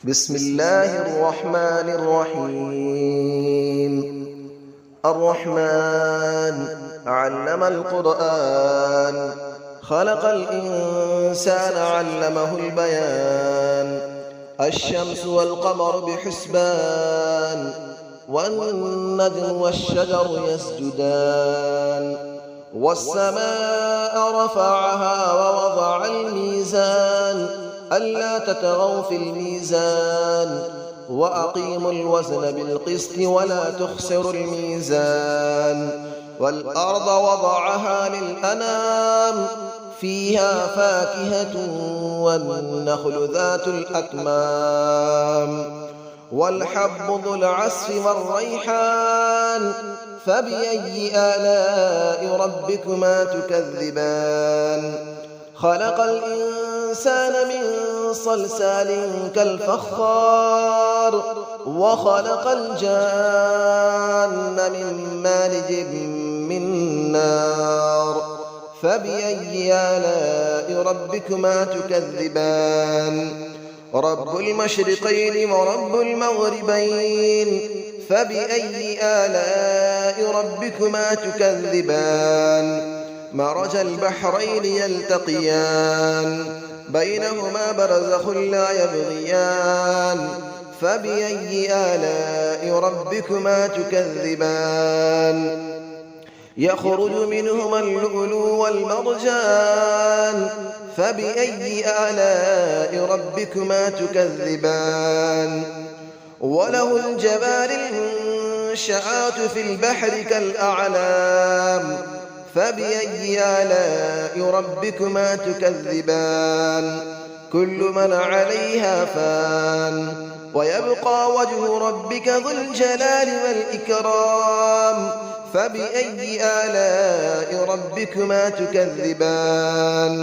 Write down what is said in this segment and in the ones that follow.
بسم الله الرحمن الرحيم. الرحمن علم القرآن، خلق الإنسان علمه البيان. الشمس والقمر بحسبان، والنجم والشجر يسجدان. والسماء رفعها ووضع الميزان، ألا تطغوا في الميزان، وأقيموا الوزن بالقسط ولا تخسروا الميزان. والأرض وضعها للأنام، فيها فاكهة والنخل ذات الأكمام. والحب ذو العصف والريحان، فبأي آلاء ربكما تكذبان. خلق الإنسان من صلصال كالفخار، وخلق الجان من مارج من نار. فبأي آلاء ربكما تكذبان. رب المشرقين ورب المغربين، فبأي آلاء ربكما تكذبان. مرج البحرين يلتقيان، بينهما برزخ لا يبغيان. فبأي آلاء ربكما تكذبان. يخرج منهما اللؤلؤ والمرجان، فبأي آلاء ربكما تكذبان. وله الجوار المنشآت في البحر كالأعلام، فبأي آلاء ربكما تكذبان. كل من عليها فان، ويبقى وجه ربك ذو الجلال والإكرام. فبأي آلاء ربكما تكذبان.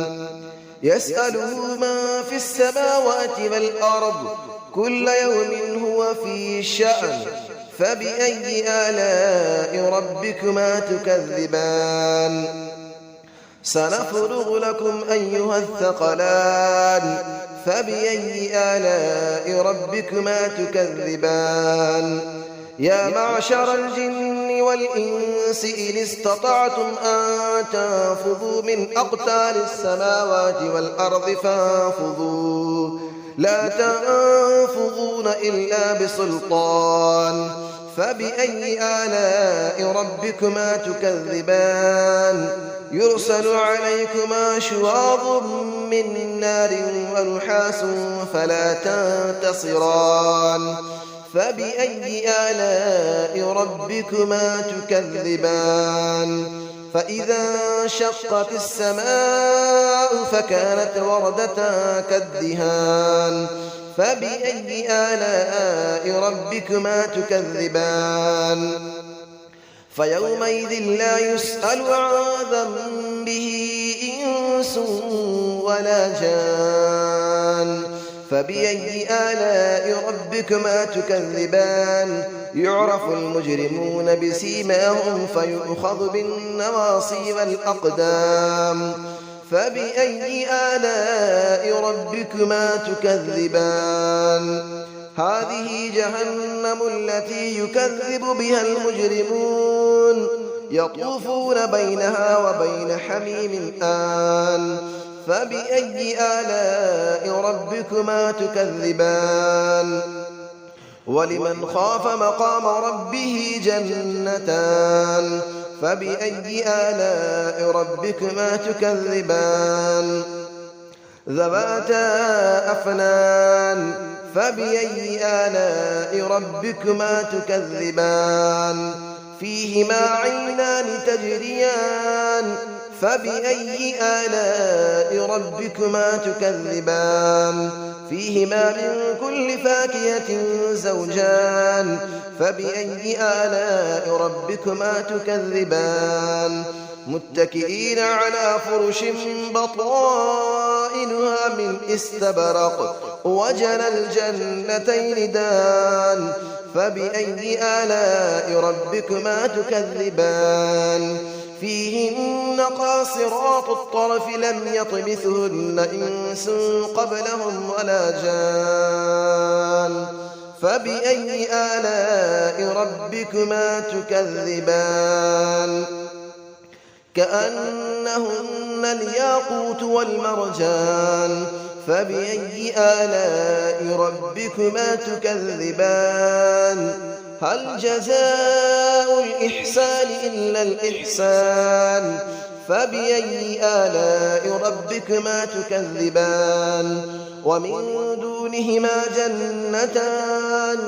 يسأله من في السماوات والأرض، كل يوم هو في شأن. فبأي آلاء ربكما تكذبان. سنفرغ لكم أيها الثقلان، فبأي آلاء ربكما تكذبان. يا معشر الجن والإنس إن استطعتم أن تنفذوا من أقطار السماوات والأرض فانفذوا، لا تنفذون إلا بسلطان. فبأي آلاء ربكما تكذبان. يرسل عليكما شواظ من نار ونحاس فلا تنتصران. فبأي آلاء ربكما تكذبان. فإذا انشقت السماء فكانت وردة كالدهان. فبأي آلاء ربكما تكذبان. فيومئذ لا يسأل عن ذنبه إنس ولا جان. فبأي آلاء ربكما تكذبان. يعرف المجرمون بسيماهم فيؤخذ بالنواصي والأقدام. فبأي آلاء ربكما تكذبان. هذه جهنم التي يكذب بها المجرمون، يطوفون بينها وبين حميم آن. فبأي آلاء ربكما تكذبان. ولمن خاف مقام ربه جنتان. فبأي آلاء ربكما تكذبان. ذواتا أفنان. فبأي آلاء ربكما تكذبان. فيهما عينان تجريان. فبأي آلاء ربكما تكذبان. فيهما من كل فاكهة زوجان. فبأي آلاء ربكما تكذبان. متكئين على فرش بطائنها من استبرق، وجنى الجنتين دان. فبأي آلاء ربكما تكذبان. فيهن قاصرات الطرف لم يطمثهن إنس قبلهم ولا جان. فبأي آلاء ربكما تكذبان كأنهن الياقوت والمرجان فبأي آلاء ربكما تكذبان هل جزاء الإحسان إلا الإحسان فبأي آلاء ربكما تكذبان ومن دونهما جنتان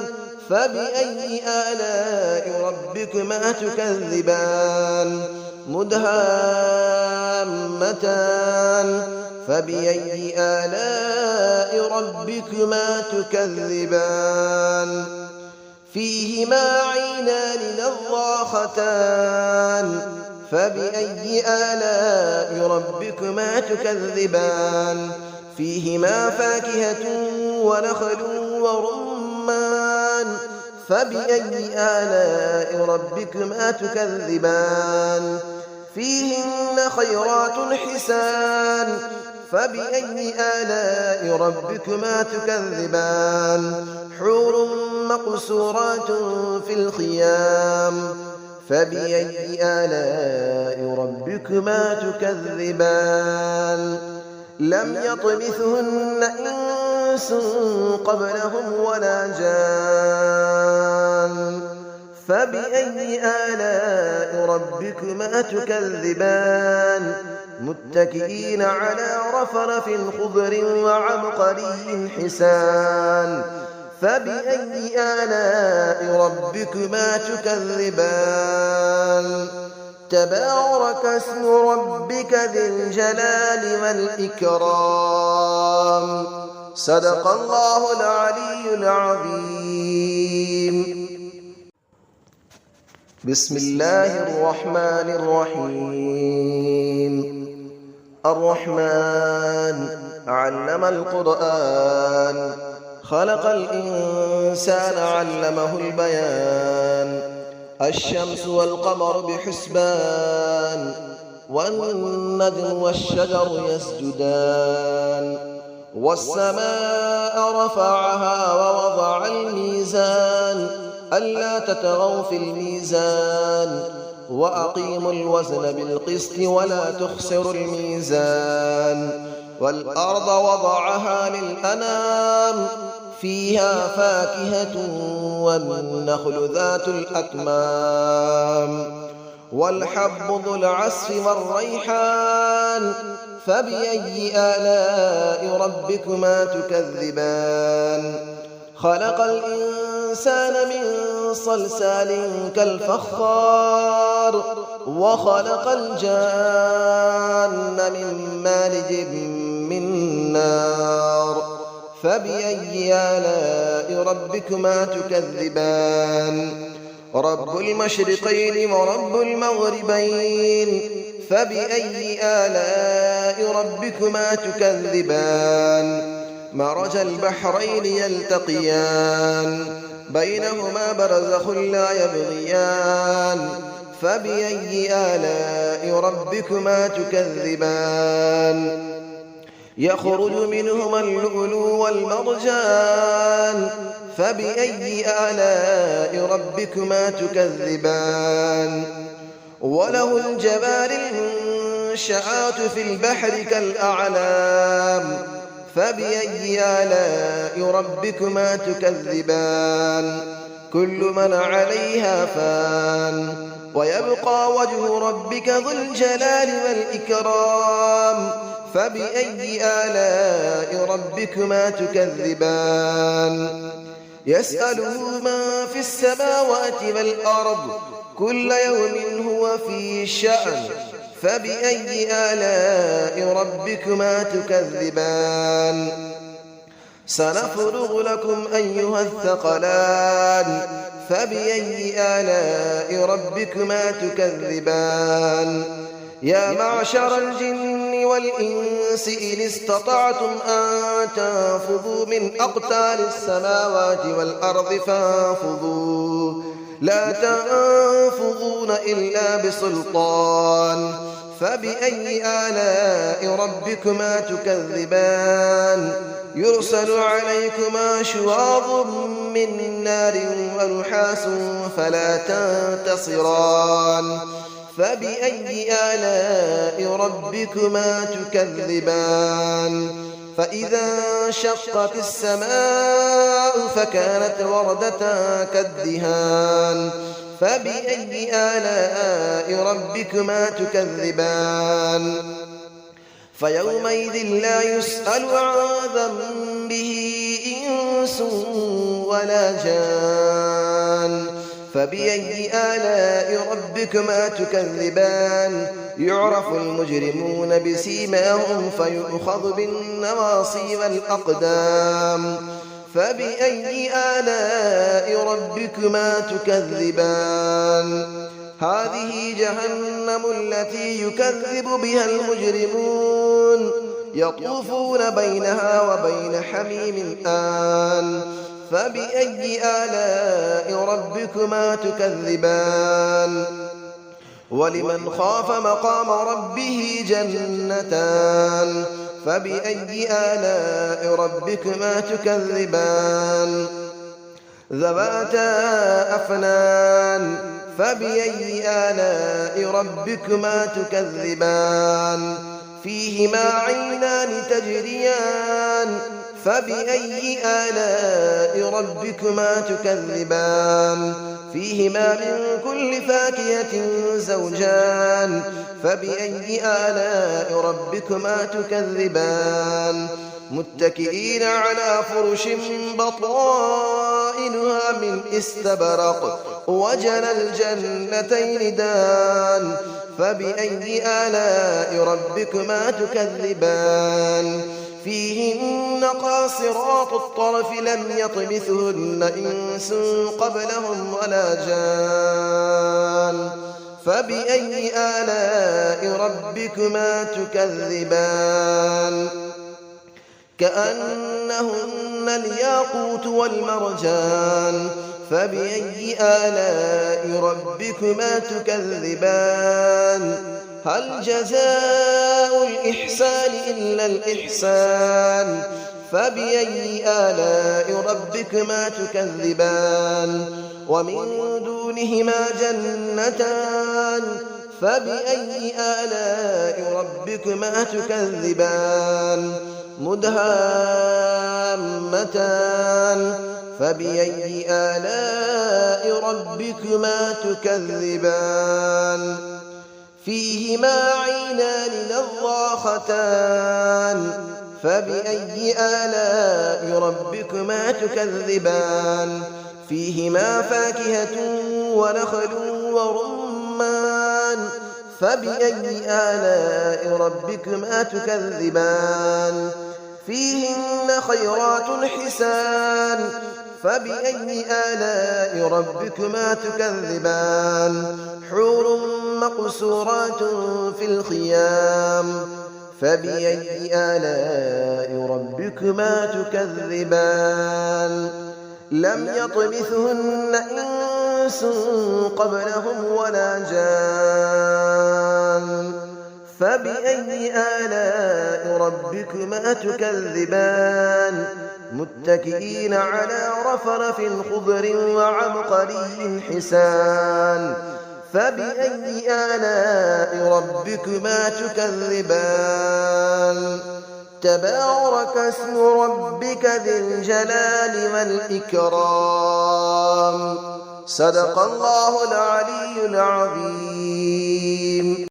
فبأي آلاء ربكما تكذبان مدهامتان فبأي آلاء ربكما تكذبان فيهما عينان نضاختان فبأي آلاء ربكما تكذبان فيهما فاكهة ونخل ورمان فبأي آلاء ربكما تكذبان فيهن خيرات حسان فبأي آلاء ربكما تكذبان حور مقصورات في الخيام فبأي آلاء ربكما تكذبان لم يطمثهن إنس قبلهم ولا جان فبأي آلاء ربكما تكذبان متكئين على رفرف خضر وعبقري حسان فبأي آلاء ربكما تكذبان تبارك اسم ربك ذي الجلال والإكرام صدق الله العلي العظيم بسم الله الرحمن الرحيم الرحمن علم القرآن خلق الإنسان علمه البيان الشمس والقمر بحسبان والنجم والشجر يسجدان والسماء رفعها ووضع الميزان ألا تطغوا في الميزان وأقيموا الوزن بالقسط ولا تخسروا الميزان والأرض وضعها للأنام فيها فاكهة والنخل ذات الأكمام والحب ذو العصف والريحان فبأي آلاء ربكما تكذبان خلق الإنسان من صلصال كالفخار وخلق الجان من مارج من نار فبأي آلاء ربكما تكذبان رب المشرقين ورب المغربين فبأي آلاء ربكما تكذبان مرج البحرين يلتقيان بينهما برزخ لا يبغيان فبأي آلاء ربكما تكذبان يخرج منهما اللؤلؤ والمرجان فبأي آلاء ربكما تكذبان وله الجبال المنشآت في البحر كالأعلام فبأي آلاء ربكما تكذبان كل من عليها فان ويبقى وجه ربك ذو الجلال والإكرام فبأي آلاء ربكما تكذبان يسأله من في السماوات والأرض كل يوم هو في شأن فبأي آلاء ربكما تكذبان سنفرغ لكم أيها الثقلان فبأي آلاء ربكما تكذبان يا معشر الجن والإنس إن استطعتم أن تنفذوا من أقطار السماوات والأرض فانفذوا لا تنفذون إلا بسلطان فبأي آلاء ربكما تكذبان يرسل عليكما شواظ من نار ونحاس فلا تنتصران فبأي آلاء ربكما تكذبان فإذا انشقت السماء فكانت وردة كالدهان فبأي آلاء ربكما تكذبان فيومئذ لا يسأل عن ذنبه إنس ولا جان فبأي آلاء ربكما تكذبان يعرف المجرمون بسيماهم فيؤخذ بالنواصي والأقدام فبأي آلاء ربكما تكذبان هذه جهنم التي يكذب بها المجرمون يطوفون بينها وبين حميم آن فبأي آلاء ربكما تكذبان ولمن خاف مقام ربه جنتان فبأي آلاء ربكما تكذبان ذواتا أفنان فبأي آلاء ربكما تكذبان فيهما عينان تجريان فبأي آلاء ربكما تكذبان فيهما من كل فاكهة زوجان فبأي آلاء ربكما تكذبان متكئين على فرش بطائنها من استبرق وجنى الجنتين دان فبأي آلاء ربكما تكذبان فيهن قاصرات الطرف لم يطمثهن إنس قبلهم ولا جان فبأي آلاء ربكما تكذبان كأنهن الياقوت والمرجان فبأي آلاء ربكما تكذبان هل جزاء الإحسان إلا الإحسان فبأي آلاء ربكما تكذبان ومن دونهما جنتان فبأي آلاء ربكما تكذبان مدهامتان فبأي آلاء ربكما تكذبان فيهما عينان نضاختان فبأي آلاء ربكما تكذبان فيهما فاكهة ونخل ورمان فبأي آلاء ربكما تكذبان فيهن خيرات حسان فبأي آلاء ربكما تكذبان حور مقصورات في الخيام فبأي آلاء ربكما تكذبان لم يطمثهن إنس قبلهم ولا جان فبأي آلاء ربكما تكذبان متكئين على رفرف خضر وعبقري حسان فبأي آلاء ربكما تكذبان تبارك اسم ربك ذي الجلال والإكرام صدق الله العلي العظيم.